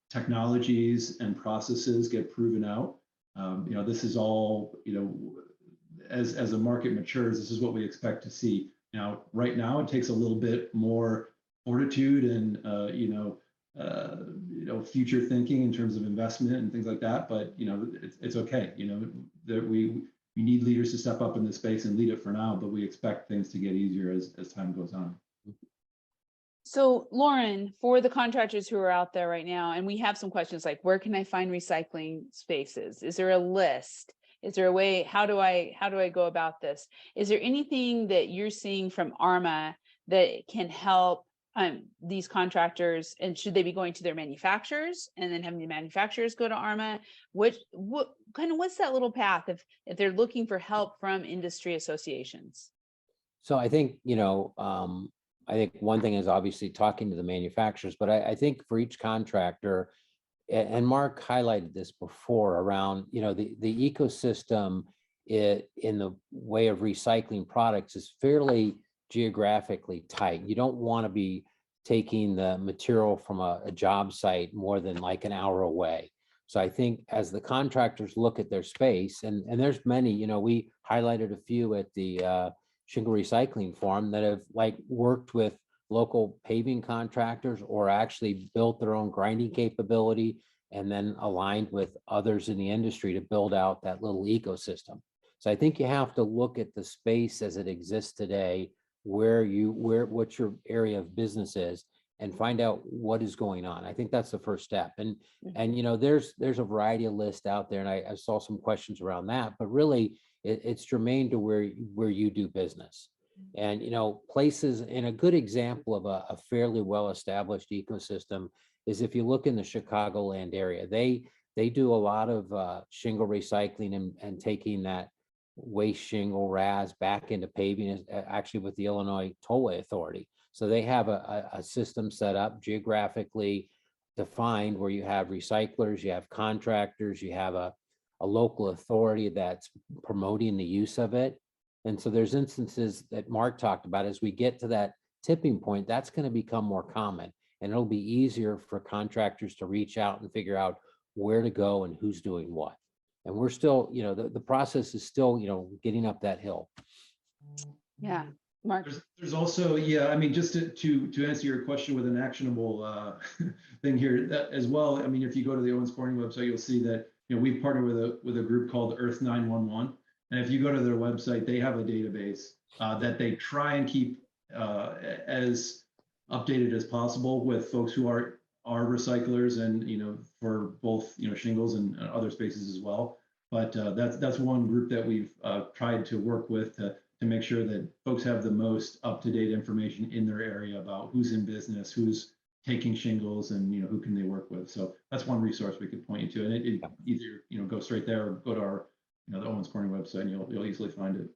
technologies and processes get proven out. This is all, as a market matures, this is what we expect to see. Now, right now, it takes a little bit more fortitude and future thinking in terms of investment and things like that. But it's okay. That we need leaders to step up in this space and lead it for now. But we expect things to get easier as time goes on. So, Lauren, for the contractors who are out there right now, and we have some questions like, where can I find recycling spaces? Is there a list? Is there a way? How do I go about this? Is there anything that you're seeing from ARMA that can help these contractors? And should they be going to their manufacturers and then having the manufacturers go to ARMA? What's that little path if they're looking for help from industry associations? So I think, I think one thing is obviously talking to the manufacturers, but I think for each contractor, and Mark highlighted this before around, the ecosystem in the way of recycling products is fairly geographically tight. You don't want to be taking the material from a job site more than like an hour away. So I think as the contractors look at their space, and there's many, we highlighted a few at the Shingle Recycling Forum that have worked with local paving contractors or actually built their own grinding capability and then aligned with others in the industry to build out that little ecosystem. So I think you have to look at the space as it exists today, what your area of business is, and find out what is going on. I think that's the first step. And there's a variety of lists out there, and I saw some questions around that, but really it's germane to where you do business. And places, and a good example of a fairly well-established ecosystem is if you look in the Chicagoland area, they do a lot of shingle recycling and taking that waste shingle RAS back into paving, actually with the Illinois Tollway Authority. So they have a system set up geographically defined where you have recyclers, you have contractors, you have a local authority that's promoting the use of it. And so there's instances that Mark talked about as we get to that tipping point, that's going to become more common, and it'll be easier for contractors to reach out and figure out where to go and who's doing what. And we're still, the process is still, getting up that hill. Yeah, Mark. There's also, yeah, I mean, just to answer your question with an actionable thing here that as well. I mean, if you go to the Owens Corning website, you'll see that we've partnered with a group called Earth 911, and if you go to their website, they have a database that they try and keep as updated as possible with folks who are recyclers, and for both shingles and other spaces as well. But that's one group that we've tried to work with to make sure that folks have the most up-to-date information in their area about who's in business, who's taking shingles, and who can they work with. So that's one resource we could point you to, and it either go straight there or go to our the Owens Corning website, and you'll easily find it.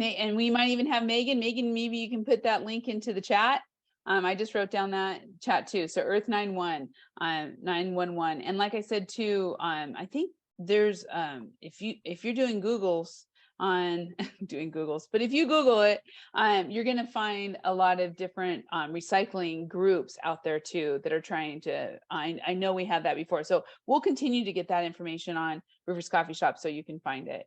And we might even have Megan. Megan, maybe you can put that link into the chat. I just wrote down that chat too. So Earth 911, and like I said too, I think there's if you're doing Googles on doing Googles, but if you Google it, you're going to find a lot of different recycling groups out there too that are trying to. I know we had that before, so we'll continue to get that information on Rufus Coffee Shop so you can find it.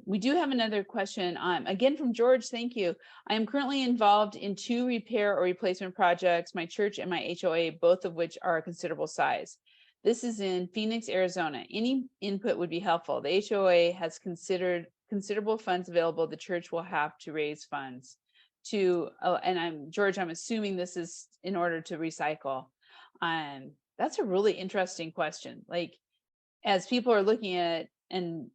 We do have another question, again from George. Thank you. I am currently involved in 2 repair or replacement projects, my church and my HOA, both of which are a considerable size. This is in Phoenix, Arizona. Any input would be helpful. The HOA has considered considerable funds available. The church will have to raise funds to, George, I'm assuming this is in order to recycle. That's a really interesting question. Like, as people are looking at, and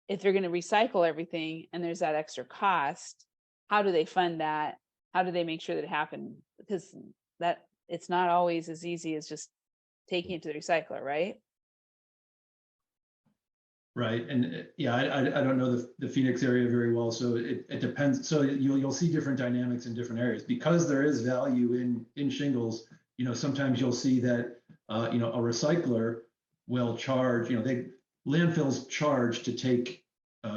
if they're going to recycle everything and there's that extra cost, how do they fund that? How do they make sure that it happens? Because that it's not always as easy as just taking it to the recycler, right? Right, and yeah, I don't know the Phoenix area very well, so it depends. So you'll see different dynamics in different areas because there is value in shingles. Sometimes you'll see that a recycler will charge. Landfills charge to take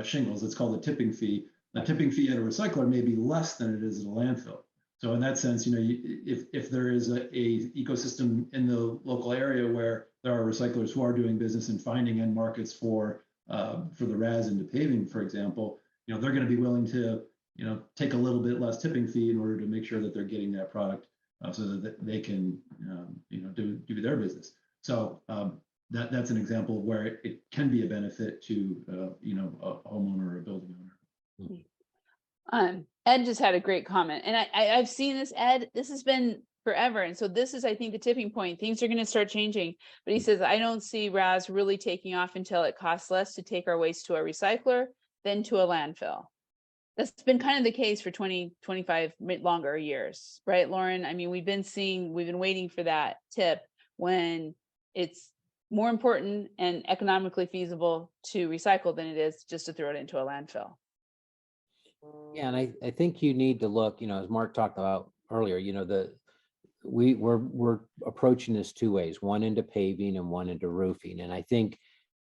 shingles. It's called a tipping fee. A tipping fee at a recycler may be less than it is at a landfill. So in that sense, if there is a ecosystem in the local area where there are recyclers who are doing business and finding end markets for the RAS into paving, for example, they're going to be willing to take a little bit less tipping fee in order to make sure that they're getting that product so that they can do their business. So that's an example of where it can be a benefit to a homeowner or a building owner. Ed just had a great comment, and I've seen this, Ed. This has been forever, and so this is, I think, the tipping point. Things are going to start changing. But he says, I don't see RAS really taking off until it costs less to take our waste to a recycler than to a landfill. That's been kind of the case for 20, 25 longer years, right, Lauren? I mean, we've been waiting for that tip when it's more important and economically feasible to recycle than it is just to throw it into a landfill. Yeah, and I think you need to look, as Mark talked about earlier, we're approaching this 2 ways, one into paving and one into roofing. And I think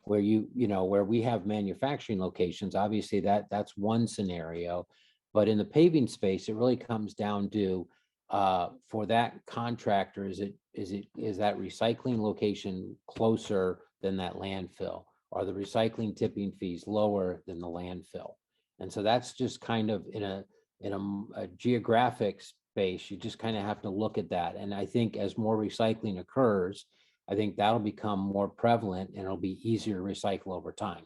where where we have manufacturing locations, obviously that's one scenario, but in the paving space, it really comes down to for that contractor, is that recycling location closer than that landfill? Are the recycling tipping fees lower than the landfill? And so that's just kind of in a geographic space, you just kind of have to look at that. And I think as more recycling occurs, I think that'll become more prevalent and it'll be easier to recycle over time.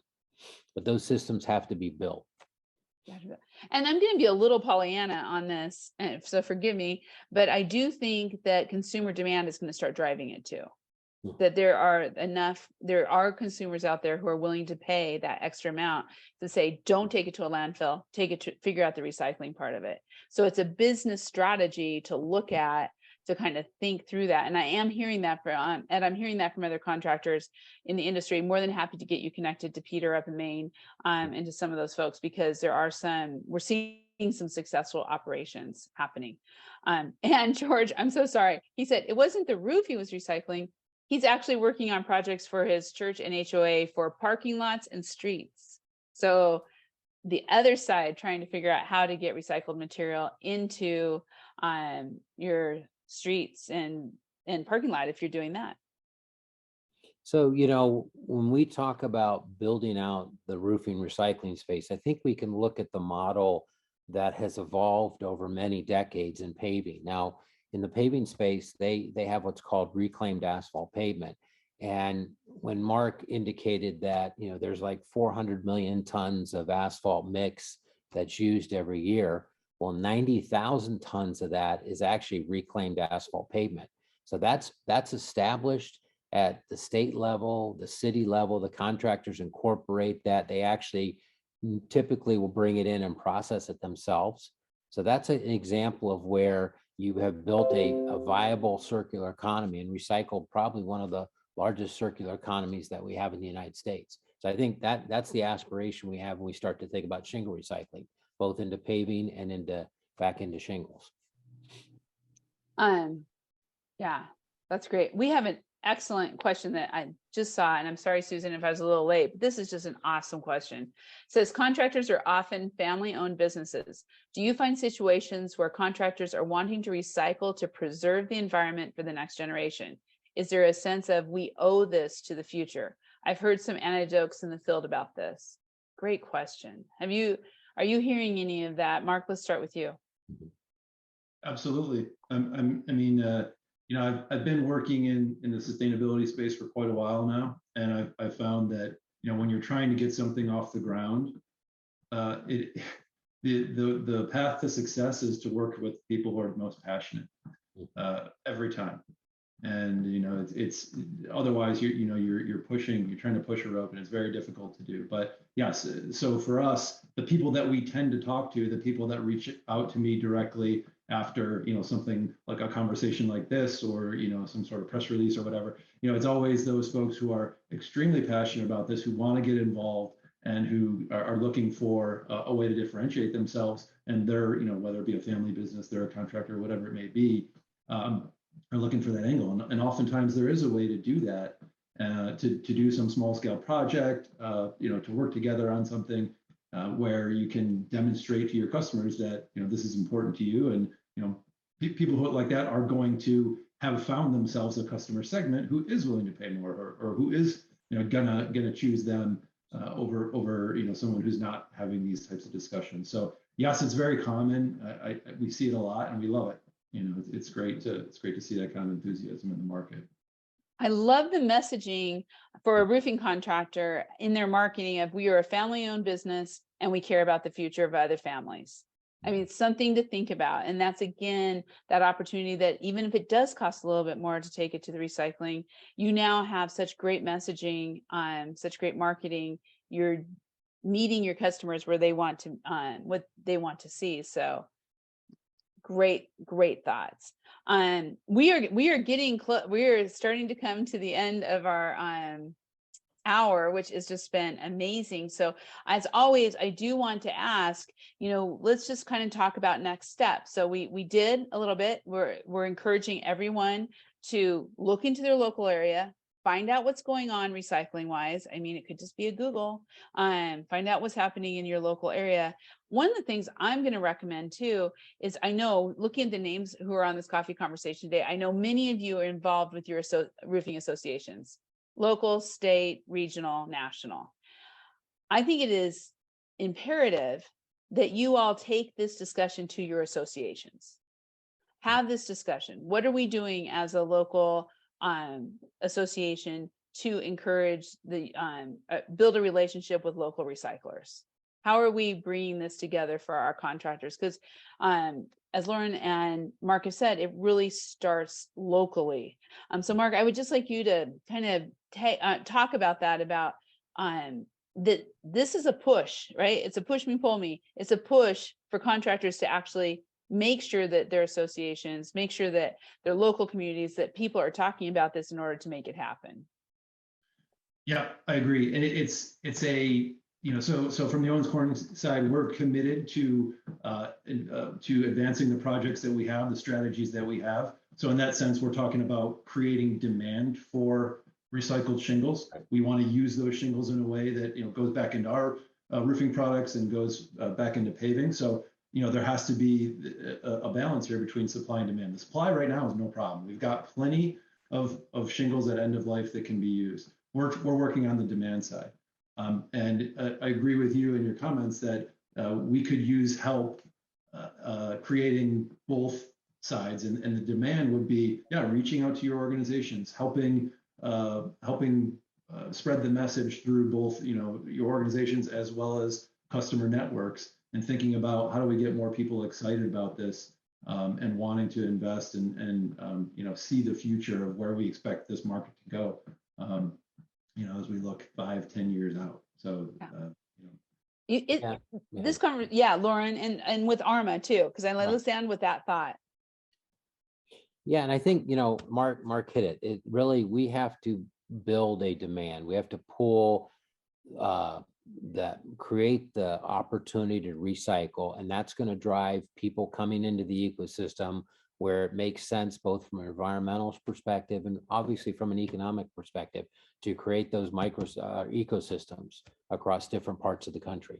But those systems have to be built. And I'm going to be a little Pollyanna on this, so forgive me, but I do think that consumer demand is going to start driving it too. That there are consumers out there who are willing to pay that extra amount to say, don't take it to a landfill, take it to figure out the recycling part of it. So it's a business strategy to look at, to kind of think through that. And I am hearing that from, and I'm hearing that from other contractors in the industry. More than happy to get you connected to Peter up in Maine and to some of those folks, because there are we're seeing some successful operations happening. And George, I'm so sorry. He said it wasn't the roof he was recycling. He's actually working on projects for his church and HOA for parking lots and streets. So the other side, trying to figure out how to get recycled material into your streets and parking lot if you're doing that. So, when we talk about building out the roofing recycling space, I think we can look at the model that has evolved over many decades in paving. Now, in the paving space, they have what's called reclaimed asphalt pavement. And when Mark indicated that, there's like 400 million tons of asphalt mix that's used every year, well, 90,000 tons of that is actually reclaimed asphalt pavement. So that's established at the state level, the city level. The contractors incorporate that. They actually typically will bring it in and process it themselves. So that's an example of where you have built a viable circular economy and recycled probably one of the largest circular economies that we have in the United States. So I think that's the aspiration we have when we start to think about shingle recycling, both into paving and back into shingles. Yeah, that's great. We have an excellent question that I just saw, and I'm sorry, Susan, if I was a little late, but this is just an awesome question. It says contractors are often family-owned businesses. Do you find situations where contractors are wanting to recycle to preserve the environment for the next generation? Is there a sense of we owe this to the future? I've heard some anecdotes in the field about this. Great question. Are you hearing any of that? Mark, let's start with you. Absolutely. I've been working in the sustainability space for quite a while now, and I've found that when you're trying to get something off the ground, the path to success is to work with people who are most passionate every time. And it's otherwise you're trying to push a rope, and it's very difficult to do. But yes, so for us, the people that we tend to talk to, the people that reach out to me directly after something like a conversation like this, or some sort of press release or whatever, it's always those folks who are extremely passionate about this, who want to get involved, and who are looking for a way to differentiate themselves. And they're whether it be a family business, they're a contractor, whatever it may be, are looking for that angle. And oftentimes there is a way to do that, to do some small scale project, to work together on something where you can demonstrate to your customers that this is important to you. And people who like that are going to have found themselves a customer segment who is willing to pay more, or who is gonna choose them over someone who's not having these types of discussions. So yes, it's very common. We see it a lot, and we love it. It's great to see that kind of enthusiasm in the market. I love the messaging for a roofing contractor in their marketing of we are a family-owned business and we care about the future of other families. I mean, it's something to think about. And that's, again, that opportunity that even if it does cost a little bit more to take it to the recycling, you now have such great messaging, such great marketing. You're meeting your customers where they want to, what they want to see. So great thoughts. We are getting close. We are starting to come to the end of our hour, which has just been amazing. So as always, I do want to ask, let's just kind of talk about next steps. So we did a little bit. We're encouraging everyone to look into their local area, find out what's going on recycling wise. I mean, it could just be a Google, find out what's happening in your local area. One of the things I'm going to recommend too is, I know, looking at the names who are on this coffee conversation today, I know many of you are involved with your roofing associations, local, state, regional, national. I think it is imperative that you all take this discussion to your associations. Have this discussion. What are we doing as a local association to encourage the build a relationship with local recyclers? How are we bringing this together for our contractors? Because as Lauren and Mark have said, it really starts locally. So Mark, I would just like you to kind of talk about that, about that this is a push, right? It's a push me, pull me. It's a push for contractors to actually make sure that their associations, make sure that their local communities, that people are talking about this in order to make it happen. Yeah, I agree. And it's a So from the Owens Corning side, we're committed to advancing the projects that we have, the strategies that we have. So in that sense, we're talking about creating demand for recycled shingles. We want to use those shingles in a way that goes back into our roofing products and goes back into paving. So there has to be a balance here between supply and demand. The supply right now is no problem. We've got plenty of shingles at end of life that can be used. We're working on the demand side. And I agree with you in your comments that we could use help creating both sides, and the demand would be, reaching out to your organizations, helping spread the message through both, your organizations as well as customer networks, and thinking about how do we get more people excited about this and wanting to invest and see the future of where we expect this market to go. As we look 5-10 years out. So, this Lauren, and with ARMA too, because I let's end with that thought. Yeah, and I think Mark hit it. It really, we have to build a demand. We have to pull create the opportunity to recycle, and that's going to drive people coming into the ecosystem where it makes sense, both from an environmental perspective and obviously from an economic perspective, to create those micro ecosystems across different parts of the country.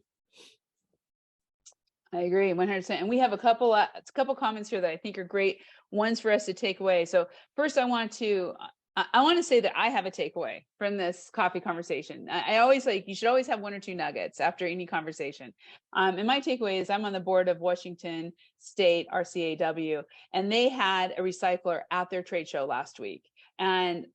I agree 100%. And we have a couple comments here that I think are great ones for us to take away. So first, I want to say that I have a takeaway from this coffee conversation. I always you should always have one or two nuggets after any conversation. And my takeaway is I'm on the board of Washington State RCAW, and they had a recycler at their trade show last week. And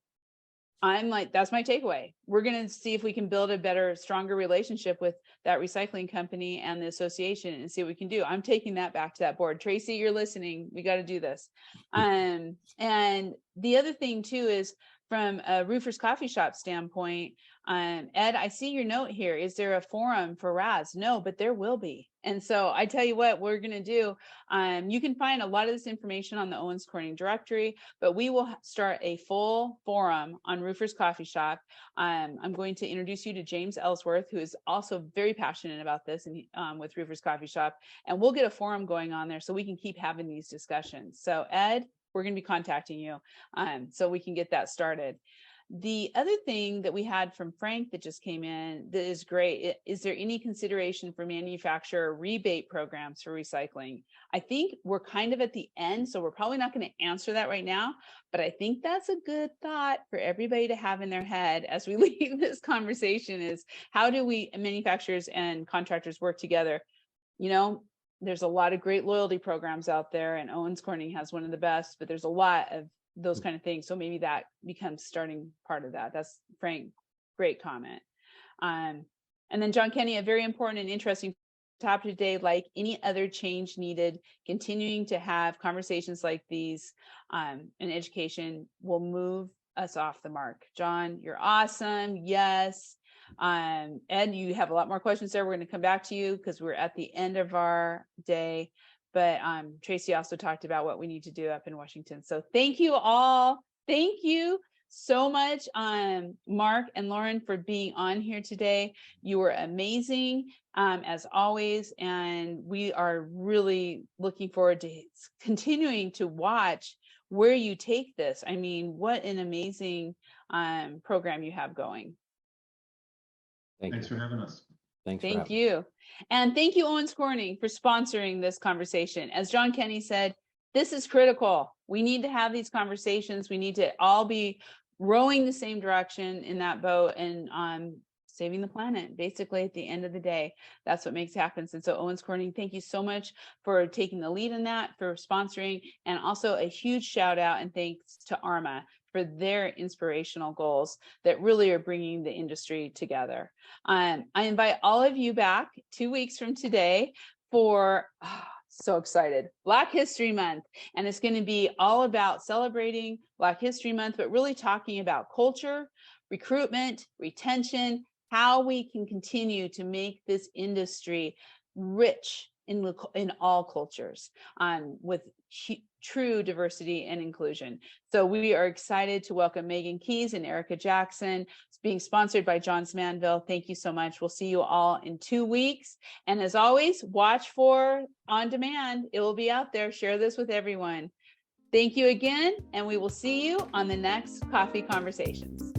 I'm like, that's my takeaway. We're going to see if we can build a better, stronger relationship with that recycling company and the association and see what we can do. I'm taking that back to that board. Tracy, you're listening. We got to do this. And the other thing too is from a Roofers Coffee Shop standpoint, Ed, I see your note here. Is there a forum for RAS? No, but there will be. And so I tell you what we're going to do. You can find a lot of this information on the Owens Corning directory, but we will start a full forum on Roofers Coffee Shop. I'm going to introduce you to James Ellsworth, who is also very passionate about this and with Roofers Coffee Shop. And we'll get a forum going on there so we can keep having these discussions. So Ed, we're going to be contacting you so we can get that started. The other thing that we had from Frank that just came in that is great, is there any consideration for manufacturer rebate programs for recycling? I think we're kind of at the end, so we're probably not going to answer that right now, but I think that's a good thought for everybody to have in their head as we leave this conversation is how do we manufacturers and contractors work together? There's a lot of great loyalty programs out there, and Owens Corning has one of the best, but there's a lot of those kind of things. So maybe that becomes starting part of that. That's Frank, great comment. And then John Kenny, a very important and interesting topic today, like any other change needed, continuing to have conversations like these in education will move us off the mark. John, you're awesome. Yes. Ed, you have a lot more questions there. We're going to come back to you because we're at the end of our day. But Tracy also talked about what we need to do up in Washington. So thank you all. Thank you so much, Mark and Lauren, for being on here today. You were amazing as always. And we are really looking forward to continuing to watch where you take this. I mean, what an amazing program you have going. Thanks for having us. Thank you. And thank you, Owens Corning, for sponsoring this conversation. As John Kenny said, this is critical. We need to have these conversations. We need to all be rowing the same direction in that boat and saving the planet. Basically, at the end of the day, that's what makes it happen. And so Owens Corning, thank you so much for taking the lead in that, for sponsoring, and also a huge shout out and thanks to ARMA for their inspirational goals that really are bringing the industry together. I invite all of you back 2 weeks from today for, so excited, Black History Month. And it's going to be all about celebrating Black History Month, but really talking about culture, recruitment, retention, how we can continue to make this industry rich in all cultures, with true diversity and inclusion. So we are excited to welcome Megan Keys and Erica Jackson. It's being sponsored by Johns Manville. Thank you so much. We'll see you all in 2 weeks. And as always, watch for On Demand. It will be out there. Share this with everyone. Thank you again, and we will see you on the next Coffee Conversations.